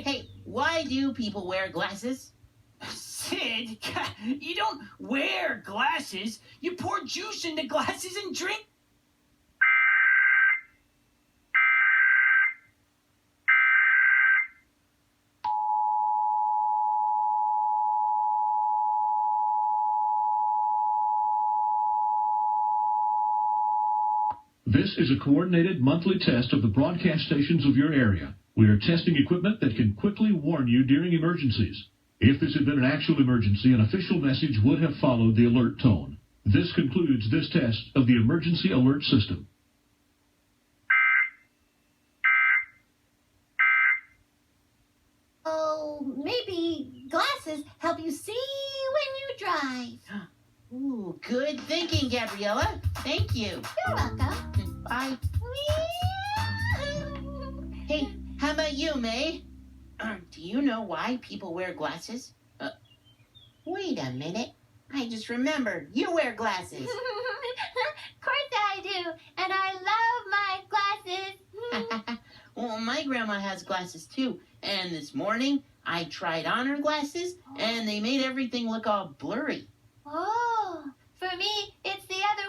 Hey, why do people wear glasses? Sid, you don't wear glasses. You pour juice into glasses and drink. This is a coordinated monthly test of the broadcast stations of your area. We are testing equipment that can quickly warn you during emergencies. If this had been an actual emergency, an official message would have followed the alert tone. This concludes this test of the emergency alert system. Oh, maybe glasses help you see when you drive. Ooh, good thinking, Gabriella. Thank you. You're welcome. Bye. Hey, how about you, May? Do you know why people wear glasses? Wait a minute. I just remembered. You wear glasses. Of course I do, and I love my glasses. Well, my grandma has glasses too. And this morning, I tried on her glasses, and they made everything look all blurry. Oh, for me, it's the other